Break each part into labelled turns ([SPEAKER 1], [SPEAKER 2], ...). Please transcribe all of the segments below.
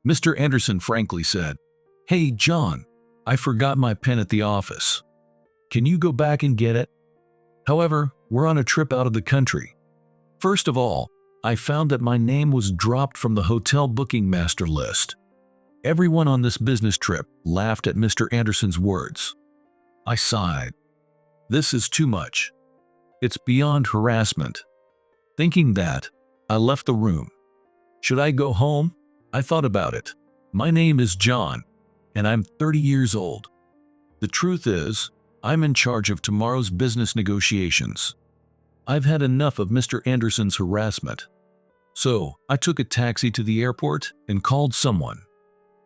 [SPEAKER 1] Mr. Anderson frankly said, "Hey, John, I forgot my pen at the office. Can you go back and get it?" However, we're on a trip out of the country. First of all, I found that my name was dropped from the hotel booking master list. Everyone on this business trip laughed at Mr. Anderson's words. I sighed. This is too much. It's beyond harassment. Thinking that, I left the room. Should I go home? I thought about it. My name is John, and I'm 30 years old. The truth is, I'm in charge of tomorrow's business negotiations. I've had enough of Mr. Anderson's harassment. So, I took a taxi to the airport and called someone.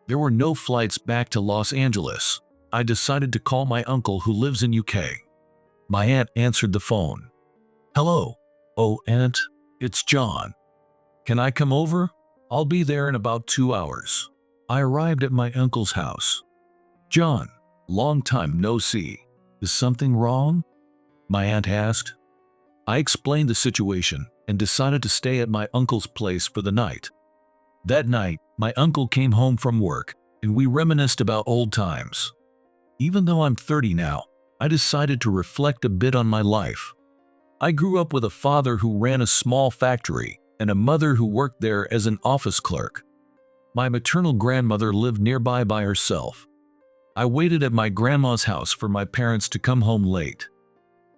[SPEAKER 1] There were no flights back to Los Angeles. I decided to call my uncle who lives in UK. My aunt answered the phone. "Hello. Oh, Aunt, it's John. Can I come over? I'll be there in about 2 hours." I arrived at my uncle's house. "John, long time no see. Is something wrong?" my aunt asked. I explained the situation and decided to stay at my uncle's place for the night. That night, my uncle came home from work, and we reminisced about old times. Even though I'm 30 now, I decided to reflect a bit on my life. I grew up with a father who ran a small factory and a mother who worked there as an office clerk. My maternal grandmother lived nearby by herself. I waited at my grandma's house for my parents to come home late.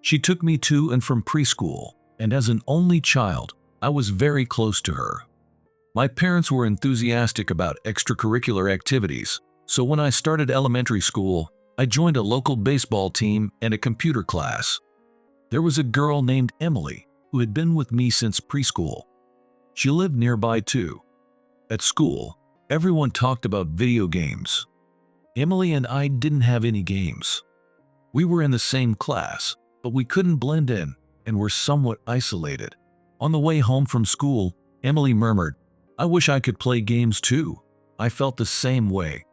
[SPEAKER 1] She took me to and from preschool, and as an only child, I was very close to her. My parents were enthusiastic about extracurricular activities, so when I started elementary school, I joined a local baseball team and a computer class. There was a girl named Emily who had been with me since preschool. She lived nearby too. At school, everyone talked about video games. Emily and I didn't have any games. We were in the same class, but we couldn't blend in and were somewhat isolated. On the way home from school, Emily murmured, "I wish I could play games too." I felt the same way.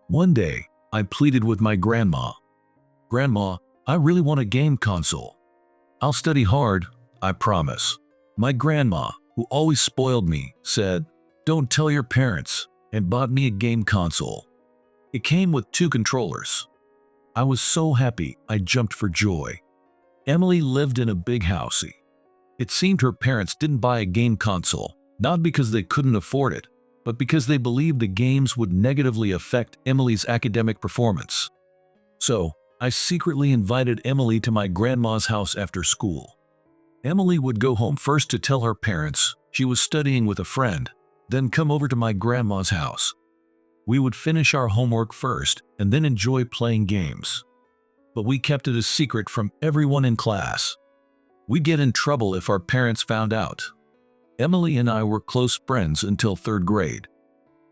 [SPEAKER 1] One day, I pleaded with my grandma. "Grandma, I really want a game console." "I'll study hard, I promise." My grandma, who always spoiled me, said, "Don't tell your parents," and bought me a game console. It came with 2 controllers. I was so happy I jumped for joy. Emily lived in a big house. It seemed her parents didn't buy a game console, not because they couldn't afford it, but because they believed the games would negatively affect Emily's academic performance. So, I secretly invited Emily to my grandma's house after school. Emily would go home first to tell her parents she was studying with a friend, then come over to my grandma's house. We would finish our homework first and then enjoy playing games. But we kept it a secret from everyone in class. We'd get in trouble if our parents found out. Emily and I were close friends until 3rd grade.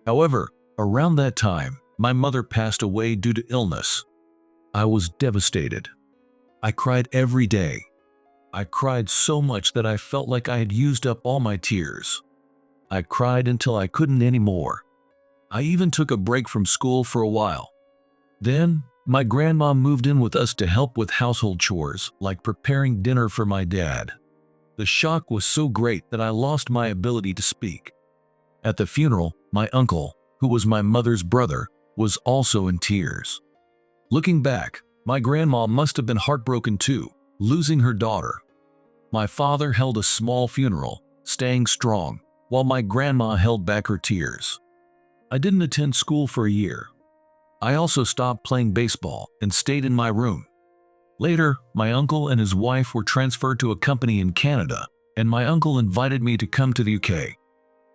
[SPEAKER 1] However, around that time, my mother passed away due to illness. I was devastated. I cried every day. I cried so much that I felt like I had used up all my tears. I cried until I couldn't anymore. I even took a break from school for a while. Then, my grandma moved in with us to help with household chores, like preparing dinner for my dad. The shock was so great that I lost my ability to speak. At the funeral, my uncle, who was my mother's brother, was also in tears. Looking back, my grandma must have been heartbroken too, losing her daughter. My father held a small funeral, staying strong, while my grandma held back her tears. I didn't attend school for a year. I also stopped playing baseball and stayed in my room. Later, my uncle and his wife were transferred to a company in Canada, and my uncle invited me to come to the UK.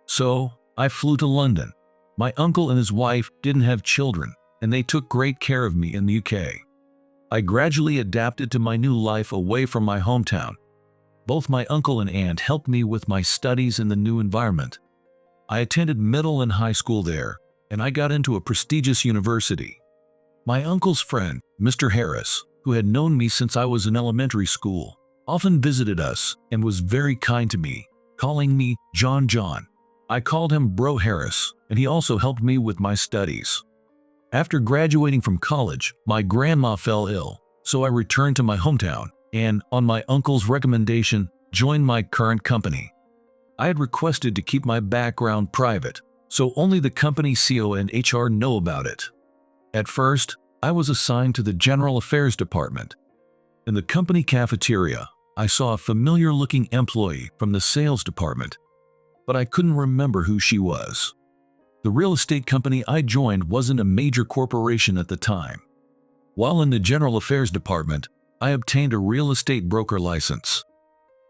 [SPEAKER 1] So, I flew to London. My uncle and his wife didn't have children, and they took great care of me in the UK. I gradually adapted to my new life away from my hometown. Both my uncle and aunt helped me with my studies in the new environment. I attended middle and high school there, and I got into a prestigious university. My uncle's friend, Mr. Harris, who had known me since I was in elementary school, often visited us and was very kind to me, calling me John. I called him Bro Harris, and he also helped me with my studies. After graduating from college, my grandma fell ill, so I returned to my hometown and, on my uncle's recommendation, joined my current company. I had requested to keep my background private, so only the company CEO and HR know about it. At first, I was assigned to the General Affairs Department. In the company cafeteria, I saw a familiar-looking employee from the sales department, but I couldn't remember who she was. The real estate company I joined wasn't a major corporation at the time. While in the General Affairs Department, I obtained a real estate broker license.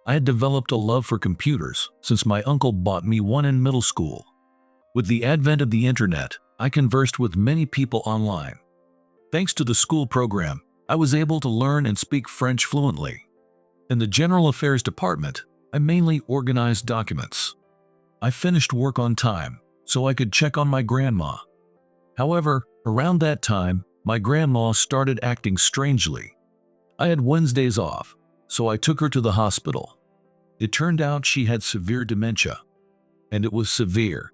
[SPEAKER 1] I had developed a love for computers since my uncle bought me one in middle school. With the advent of the internet, I conversed with many people online. Thanks to the school program, I was able to learn and speak French fluently. In the General Affairs Department, I mainly organized documents. I finished work on time so I could check on my grandma. However, around that time, my grandma started acting strangely. I had Wednesdays off, so I took her to the hospital. It turned out she had severe dementia, and it was severe.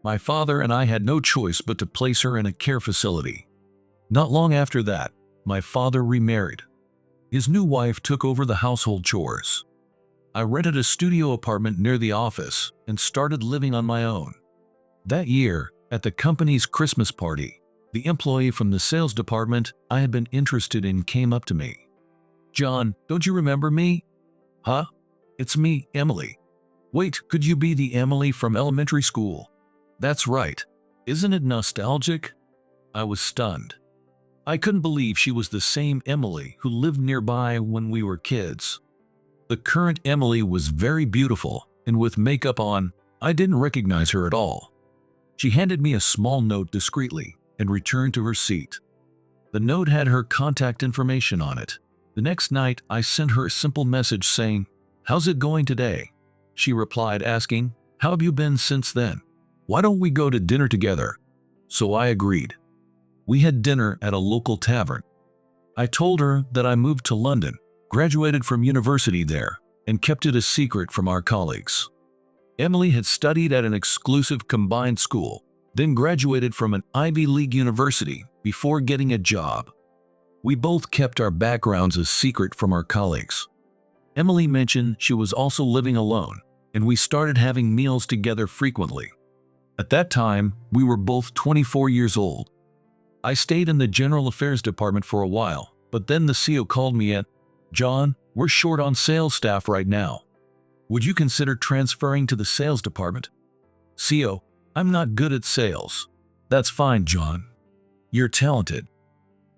[SPEAKER 1] My father and I had no choice but to place her in a care facility. Not long after that, my father remarried. His new wife took over the household chores. I rented a studio apartment near the office and started living on my own. That year, at the company's Christmas party, the employee from the sales department I had been interested in came up to me. "John, don't you remember me?" "Huh? It's me, Emily." "Wait, could you be the Emily from elementary school?" "That's right. Isn't it nostalgic?" I was stunned. I couldn't believe she was the same Emily who lived nearby when we were kids. The current Emily was very beautiful, and with makeup on, I didn't recognize her at all. She handed me a small note discreetly and returned to her seat. The note had her contact information on it. The next night, I sent her a simple message saying, "How's it going today?" She replied asking, "How have you been since then? Why don't we go to dinner together?" So I agreed. We had dinner at a local tavern. I told her that I moved to London, graduated from university there, and kept it a secret from our colleagues. Emily had studied at an exclusive combined school, then graduated from an Ivy League university before getting a job. We both kept our backgrounds a secret from our colleagues. Emily mentioned she was also living alone, and we started having meals together frequently. At that time, we were both 24 years old. I stayed in the General Affairs Department for a while, but then the CEO called me and, "John, we're short on sales staff right now. Would you consider transferring to the sales department?" "CEO, I'm not good at sales." "That's fine, John. You're talented.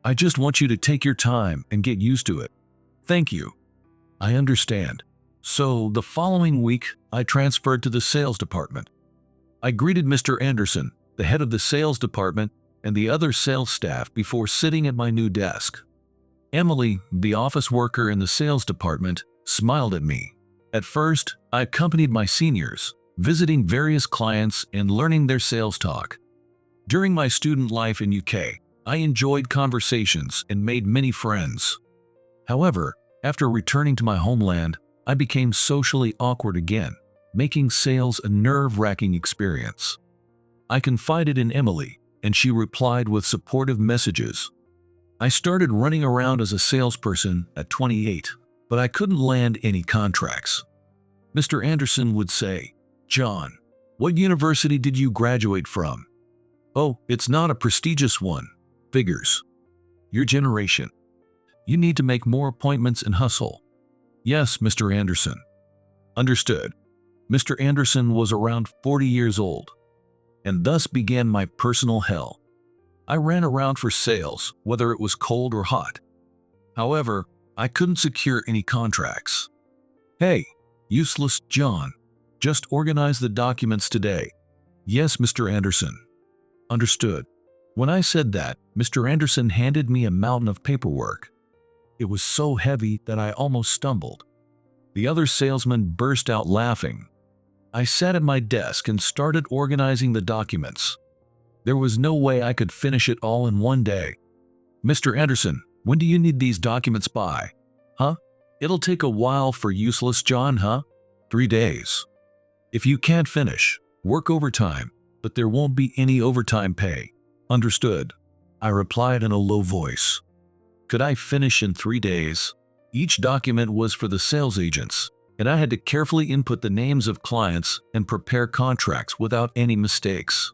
[SPEAKER 1] I just want you to take your time and get used to it." "Thank you. I understand." So the following week, I transferred to the sales department. I greeted Mr. Anderson, the head of the sales department, and the other sales staff before sitting at my new desk. Emily, the office worker in the sales department, smiled at me. At first, I accompanied my seniors, visiting various clients and learning their sales talk. During my student life in UK, I enjoyed conversations and made many friends. However, after returning to my homeland, I became socially awkward again, making sales a nerve-wracking experience. I confided in Emily, and she replied with supportive messages. I started running around as a salesperson at 28, but I couldn't land any contracts. Mr. Anderson would say, "John, what university did you graduate from?" "Oh, it's not a prestigious one. Figures. Your generation. You need to make more appointments and hustle." "Yes, Mr. Anderson." Understood. Mr. Anderson was around 40 years old. And thus began my personal hell. I ran around for sales, whether it was cold or hot. However, I couldn't secure any contracts. "Hey, useless John, just organize the documents today." "Yes, Mr. Anderson." Understood. When I said that, Mr. Anderson handed me a mountain of paperwork. It was so heavy that I almost stumbled. The other salesmen burst out laughing. I sat at my desk and started organizing the documents. There was no way I could finish it all in one day. "Mr. Anderson, when do you need these documents by?" "Huh? It'll take a while for useless John, huh?" 3 days. "If you can't finish, work overtime, but there won't be any overtime pay." Understood. I replied in a low voice. Could I finish in 3 days? Each document was for the sales agents, and I had to carefully input the names of clients and prepare contracts without any mistakes.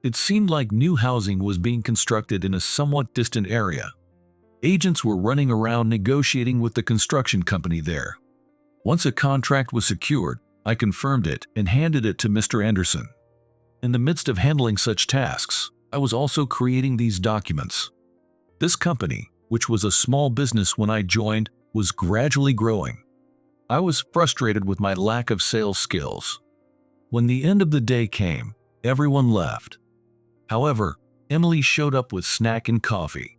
[SPEAKER 1] It seemed like new housing was being constructed in a somewhat distant area. Agents were running around negotiating with the construction company there. Once a contract was secured, I confirmed it and handed it to Mr. Anderson. In the midst of handling such tasks, I was also creating these documents. This company, which was a small business when I joined, was gradually growing. I was frustrated with my lack of sales skills. When the end of the day came, everyone left. However, Emily showed up with snack and coffee.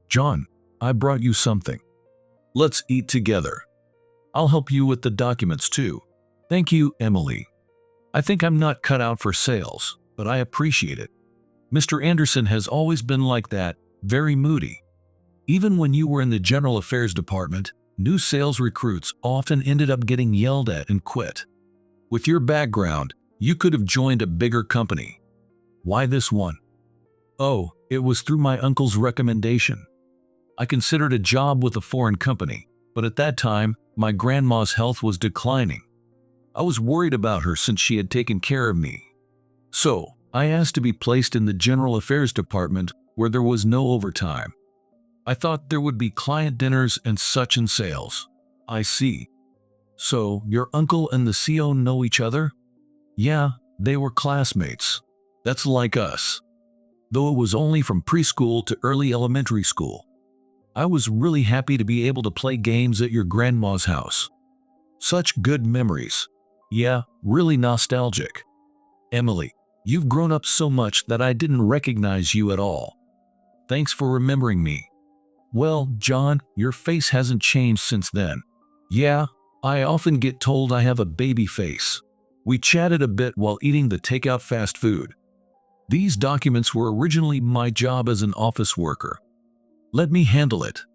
[SPEAKER 1] "John, I brought you something. Let's eat together. I'll help you with the documents too." "Thank you, Emily. I think I'm not cut out for sales, but I appreciate it. Mr. Anderson has always been like that, very moody. Even when you were in the general affairs department, new sales recruits often ended up getting yelled at and quit. With your background, you could have joined a bigger company." "Why this one?" "Oh, it was through my uncle's recommendation. I considered a job with a foreign company, but at that time, my grandma's health was declining. I was worried about her since she had taken care of me. So, I asked to be placed in the general affairs department where there was no overtime. I thought there would be client dinners and such in sales." "I see. So, your uncle and the CO know each other?" "Yeah, they were classmates. That's like us. Though it was only from preschool to early elementary school. I was really happy to be able to play games at your grandma's house. Such good memories. Yeah, really nostalgic. Emily, you've grown up so much that I didn't recognize you at all. Thanks for remembering me." "Well, John, your face hasn't changed since then." "Yeah, I often get told I have a baby face." We chatted a bit while eating the takeout fast food. These documents were originally my job as an office worker. "Let me handle it."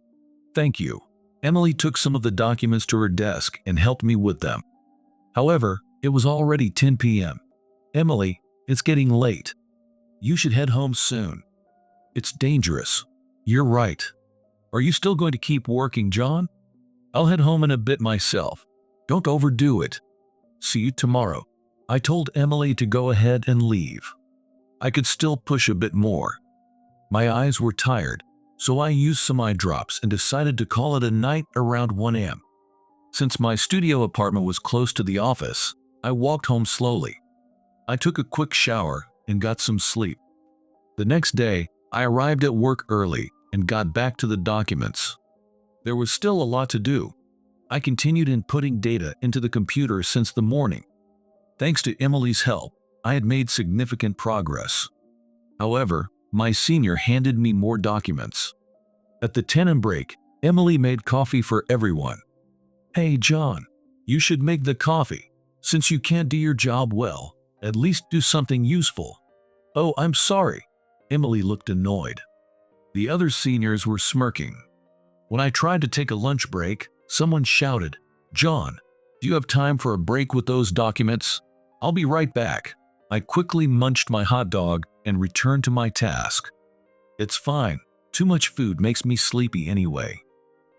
[SPEAKER 1] "Thank you." Emily took some of the documents to her desk and helped me with them. However, it was already 10 p.m. "Emily, it's getting late. You should head home soon." "It's dangerous." "You're right. Are you still going to keep working, John?" "I'll head home in a bit myself. Don't overdo it." "See you tomorrow." I told Emily to go ahead and leave. I could still push a bit more. My eyes were tired, so I used some eye drops and decided to call it a night around 1 a.m. Since my studio apartment was close to the office, I walked home slowly. I took a quick shower and got some sleep. The next day, I arrived at work early and got back to the documents. There was still a lot to do. I continued inputting data into the computer since the morning. Thanks to Emily's help, I had made significant progress. However, my senior handed me more documents. At the 10 a.m. break, Emily made coffee for everyone. "Hey, John, you should make the coffee. Since you can't do your job well, at least do something useful." "Oh, I'm sorry." Emily looked annoyed. The other seniors were smirking. When I tried to take a lunch break, someone shouted, "John, do you have time for a break with those documents?" "I'll be right back." I quickly munched my hot dog and returned to my task. It's fine. Too much food makes me sleepy anyway.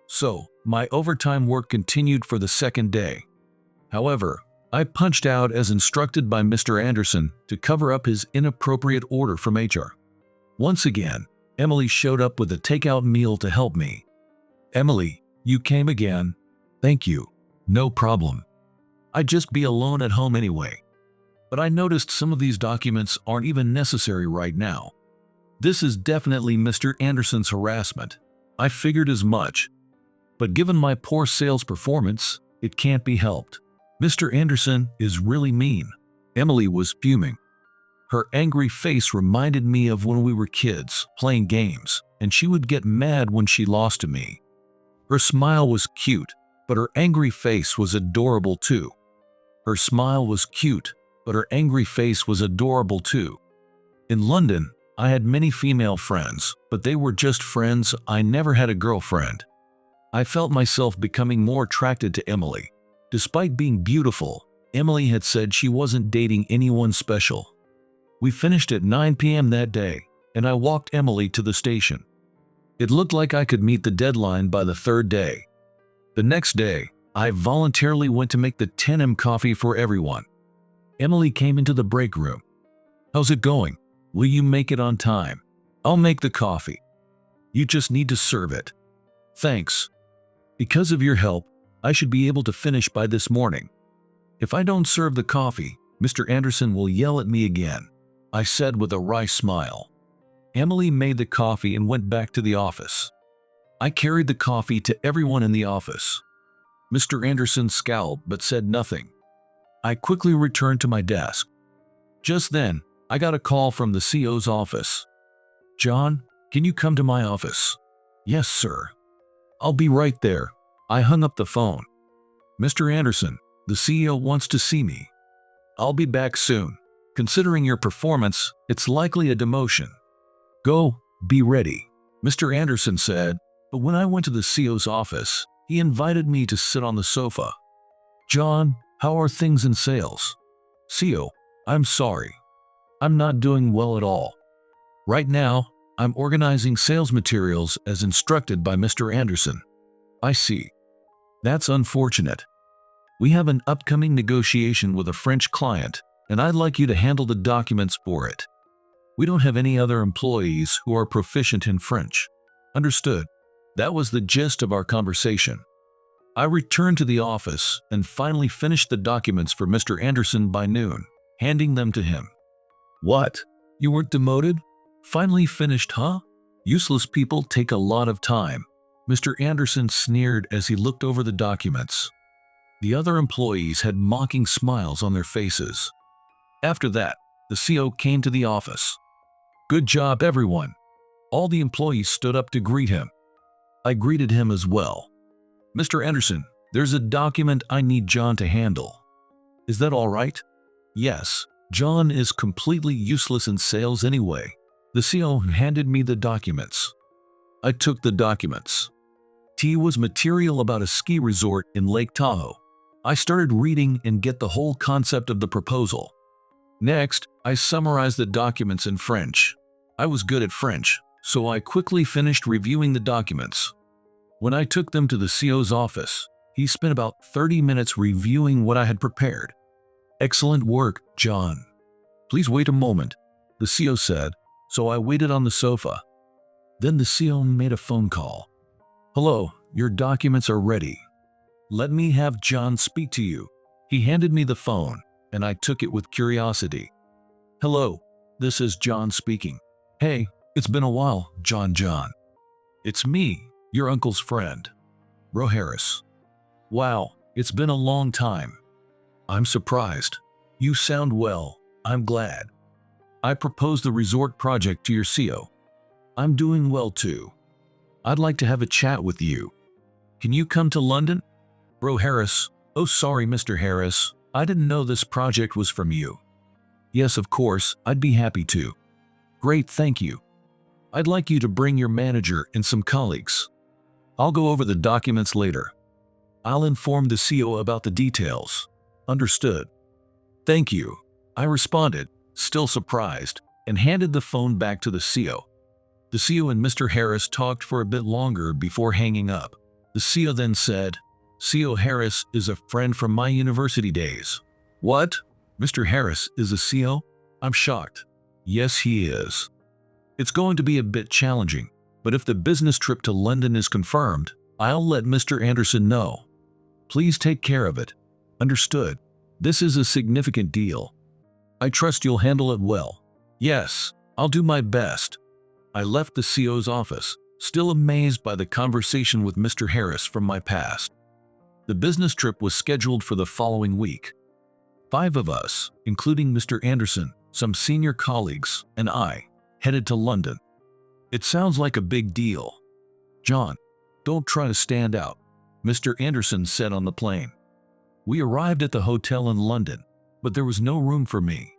[SPEAKER 1] So, my overtime work continued for the second day. However, I punched out as instructed by Mr. Anderson to cover up his inappropriate order from HR. Once again, Emily showed up with a takeout meal to help me. "Emily, you came again." "Thank you." "No problem. I'd just be alone at home anyway. But I noticed some of these documents aren't even necessary right now. This is definitely Mr. Anderson's harassment. I figured as much. But given my poor sales performance, it can't be helped. Mr. Anderson is really mean." Emily was fuming. Her angry face reminded me of when we were kids, playing games, and she would get mad when she lost to me. Her smile was cute, but her angry face was adorable too. Her smile was cute, but her angry face was adorable too. In London, I had many female friends, but they were just friends. I never had a girlfriend. I felt myself becoming more attracted to Emily. Despite being beautiful, Emily had said she wasn't dating anyone special. We finished at 9 p.m. that day, and I walked Emily to the station. It looked like I could meet the deadline by the third day. The next day, I voluntarily went to make the 10 coffee for everyone. Emily came into the break room. How's it going? Will you make it on time? I'll make the coffee. You just need to serve it. Thanks. Because of your help, I should be able to finish by this morning. If I don't serve the coffee, Mr. Anderson will yell at me again, I said with a wry smile. Emily made the coffee and went back to the office. I carried the coffee to everyone in the office. Mr. Anderson scowled but said nothing. I quickly returned to my desk. Just then, I got a call from the CEO's office. John, can you come to my office? Yes, sir. I'll be right there. I hung up the phone. Mr. Anderson, the CEO wants to see me. I'll be back soon. Considering your performance, it's likely a demotion. Go, be ready, Mr. Anderson said, but when I went to the CEO's office, he invited me to sit on the sofa. John, how are things in sales? CEO, I'm sorry. I'm not doing well at all. Right now, I'm organizing sales materials as instructed by Mr. Anderson. I see. That's unfortunate. We have an upcoming negotiation with a French client, and I'd like you to handle the documents for it. We don't have any other employees who are proficient in French. Understood. That was the gist of our conversation. I returned to the office and finally finished the documents for Mr. Anderson by noon, handing them to him. What? You weren't demoted? Finally finished, huh? Useless people take a lot of time. Mr. Anderson sneered as he looked over the documents. The other employees had mocking smiles on their faces. After that, the CEO came to the office. Good job, everyone. All the employees stood up to greet him. I greeted him as well. Mr. Anderson, there's a document I need John to handle. Is that all right? Yes, John is completely useless in sales anyway. The CEO handed me the documents. I took the documents. T was material about a ski resort in Lake Tahoe. I started reading and get the whole concept of the proposal. Next, I summarized the documents in French. I was good at French, so I quickly finished reviewing the documents. When I took them to the CEO's office, he spent about 30 minutes reviewing what I had prepared. Excellent work, John. Please wait a moment, the CEO said, so I waited on the sofa. Then the CEO made a phone call. Hello, your documents are ready. Let me have John speak to you. He handed me the phone, and I took it with curiosity. Hello, this is John speaking. Hey, it's been a while, John. It's me, your uncle's friend, Bro Harris. Wow, it's been a long time. I'm surprised. You sound well, I'm glad. I proposed the resort project to your CEO. I'm doing well too. I'd like to have a chat with you. Can you come to London? Bro Harris, oh sorry Mr. Harris, I didn't know this project was from you. Yes, of course, I'd be happy to. Great, thank you. I'd like you to bring your manager and some colleagues. I'll go over the documents later. I'll inform the CEO about the details. Understood. Thank you, I responded, still surprised, and handed the phone back to the CEO. The CEO and Mr. Harris talked for a bit longer before hanging up. The CEO then said, CEO Harris is a friend from my university days. What? Mr. Harris is a CEO? I'm shocked. Yes, he is. It's going to be a bit challenging, but if the business trip to London is confirmed, I'll let Mr. Anderson know. Please take care of it. Understood. This is a significant deal. I trust you'll handle it well. Yes, I'll do my best. I left the CEO's office, still amazed by the conversation with Mr. Harris from my past. The business trip was scheduled for the following week. 5 of us, including Mr. Anderson, some senior colleagues, and I, headed to London. It sounds like a big deal. John, don't try to stand out, Mr. Anderson said on the plane. We arrived at the hotel in London, but there was no room for me.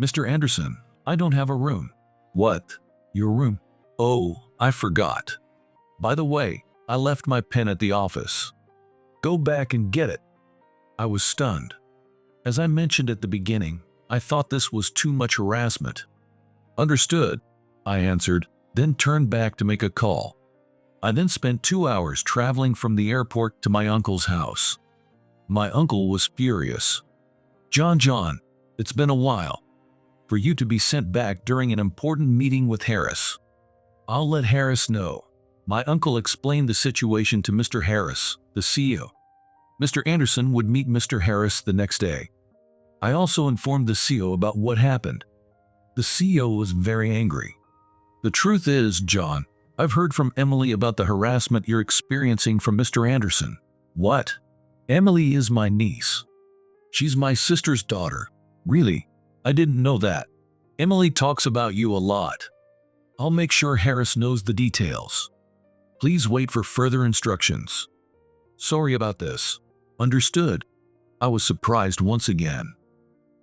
[SPEAKER 1] Mr. Anderson, I don't have a room. What? Your room? Oh, I forgot. By the way, I left my pen at the office. Go back and get it. I was stunned. As I mentioned at the beginning, I thought this was too much harassment. Understood, I answered, then turned back to make a call. I then spent 2 hours traveling from the airport to my uncle's house. My uncle was furious. John, it's been a while for you to be sent back during an important meeting with Harris. I'll let Harris know. My uncle explained the situation to Mr. Harris, the CEO. Mr. Anderson would meet Mr. Harris the next day. I also informed the CEO about what happened. The CEO was very angry. The truth is, John, I've heard from Emily about the harassment you're experiencing from Mr. Anderson. What? Emily is my niece. She's my sister's daughter. Really? I didn't know that. Emily talks about you a lot. I'll make sure Harris knows the details. Please wait for further instructions. Sorry about this. Understood. I was surprised once again.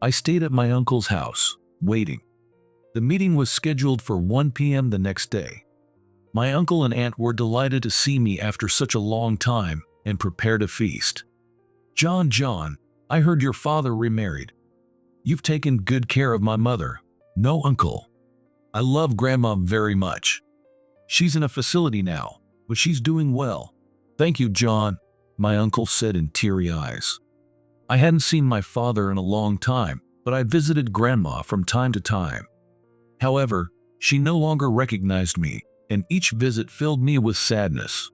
[SPEAKER 1] I stayed at my uncle's house, waiting. The meeting was scheduled for 1 p.m. the next day. My uncle and aunt were delighted to see me after such a long time and prepared a feast. John, I heard your father remarried. You've taken good care of my mother. No, uncle. I love Grandma very much. She's in a facility now, but she's doing well. Thank you, John, my uncle said in teary eyes. I hadn't seen my father in a long time, but I visited Grandma from time to time. However, she no longer recognized me, and each visit filled me with sadness.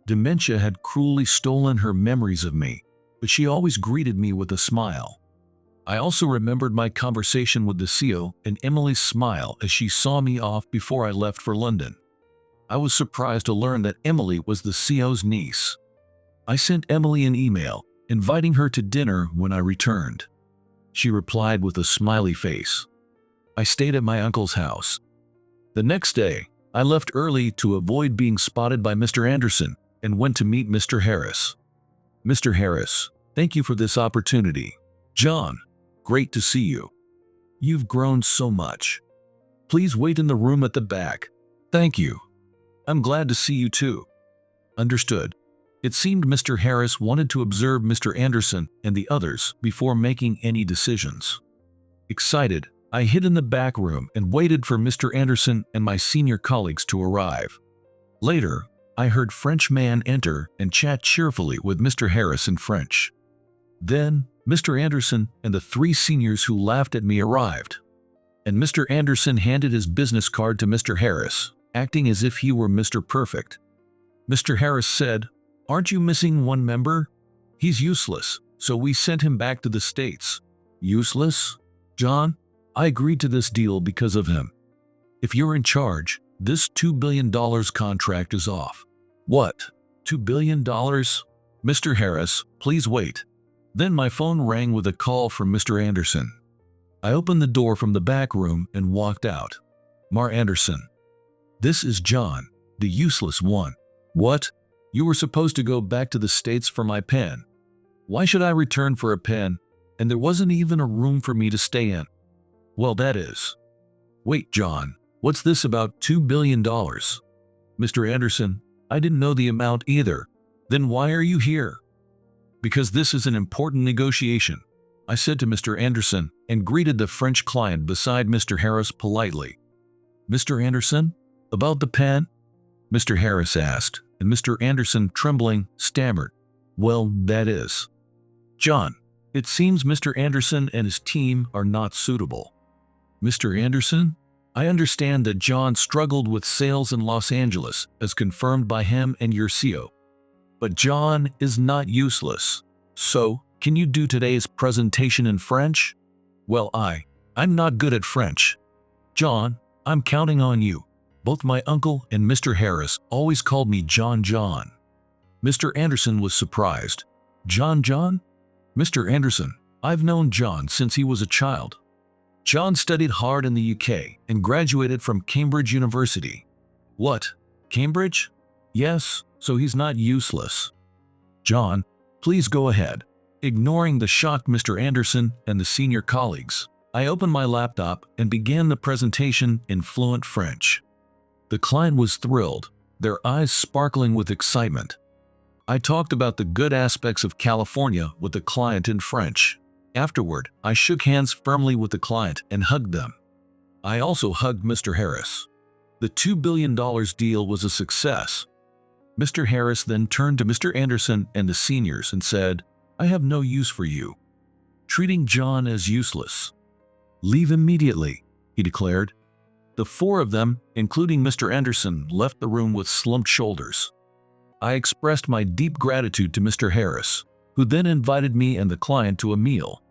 [SPEAKER 1] Dementia had cruelly stolen her memories of me, but she always greeted me with a smile. I also remembered my conversation with the CEO and Emily's smile as she saw me off before I left for London. I was surprised to learn that Emily was the CEO's niece. I sent Emily an email, inviting her to dinner when I returned. She replied with a smiley face. I stayed at my uncle's house. The next day, I left early to avoid being spotted by Mr. Anderson and went to meet Mr. Harris. Mr. Harris, thank you for this opportunity. John, great to see you. You've grown so much. Please wait in the room at the back. Thank you. I'm glad to see you too. Understood. It seemed Mr. Harris wanted to observe Mr. Anderson and the others before making any decisions. Excited, I hid in the back room and waited for Mr. Anderson and my senior colleagues to arrive. Later, I heard French man enter and chat cheerfully with Mr. Harris in French. Then, Mr. Anderson and the 3 seniors who laughed at me arrived. And Mr. Anderson handed his business card to Mr. Harris, acting as if he were Mr. Perfect. Mr. Harris said, "Aren't you missing one member? He's useless, so we sent him back to the States." Useless? John, I agreed to this deal because of him. If you're in charge, this $2 billion contract is off. What? $2 billion? Mr. Harris, please wait. Then my phone rang with a call from Mr. Anderson. I opened the door from the back room and walked out. Mar Anderson. This is John, the useless one. What? You were supposed to go back to the States for my pen. Why should I return for a pen? And there wasn't even a room for me to stay in. Well, that is. Wait, John, what's this about $2 billion? Mr. Anderson, I didn't know the amount either. Then why are you here? Because this is an important negotiation, I said to Mr. Anderson and greeted the French client beside Mr. Harris politely. Mr. Anderson, about the pen? Mr. Harris asked, and Mr. Anderson, trembling, stammered. Well, that is. John, it seems Mr. Anderson and his team are not suitable. Mr. Anderson, I understand that John struggled with sales in Los Angeles, as confirmed by him and your CEO. But John is not useless. So, can you do today's presentation in French? Well, I'm not good at French. John, I'm counting on you. Both my uncle and Mr. Harris always called me John. Mr. Anderson was surprised. John? Mr. Anderson, I've known John since he was a child. John studied hard in the UK and graduated from Cambridge University. What? Cambridge? Yes, so he's not useless. John, please go ahead. Ignoring the shocked Mr. Anderson and the senior colleagues, I opened my laptop and began the presentation in fluent French. The client was thrilled, their eyes sparkling with excitement. I talked about the good aspects of California with the client in French. Afterward, I shook hands firmly with the client and hugged them. I also hugged Mr. Harris. The $2 billion deal was a success. Mr. Harris then turned to Mr. Anderson and the seniors and said, I have no use for you. Treating John as useless. Leave immediately, he declared. The four of them, including Mr. Anderson, left the room with slumped shoulders. I expressed my deep gratitude to Mr. Harris, who then invited me and the client to a meal.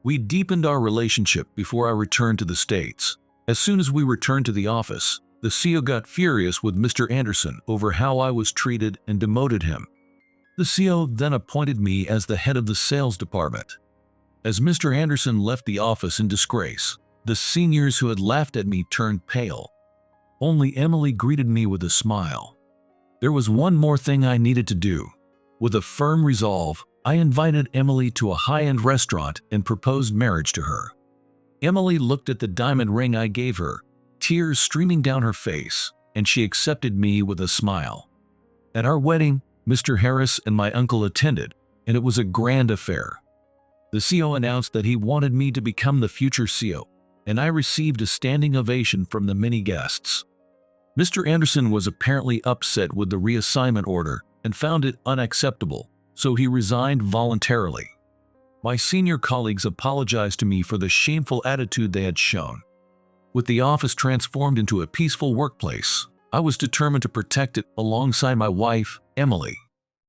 [SPEAKER 1] We deepened our relationship before I returned to the States. As soon as we returned to the office, the CEO got furious with Mr. Anderson over how I was treated and demoted him. The CEO then appointed me as the head of the sales department. As Mr. Anderson left the office in disgrace, the seniors who had laughed at me turned pale. Only Emily greeted me with a smile. There was one more thing I needed to do. With a firm resolve, I invited Emily to a high-end restaurant and proposed marriage to her. Emily looked at the diamond ring I gave her, tears streaming down her face, and she accepted me with a smile. At our wedding, Mr. Harris and my uncle attended, and it was a grand affair. The CEO announced that he wanted me to become the future CEO, and I received a standing ovation from the many guests. Mr. Anderson was apparently upset with the reassignment order and found it unacceptable, so he resigned voluntarily. My senior colleagues apologized to me for the shameful attitude they had shown. With the office transformed into a peaceful workplace, I was determined to protect it alongside my wife, Emily.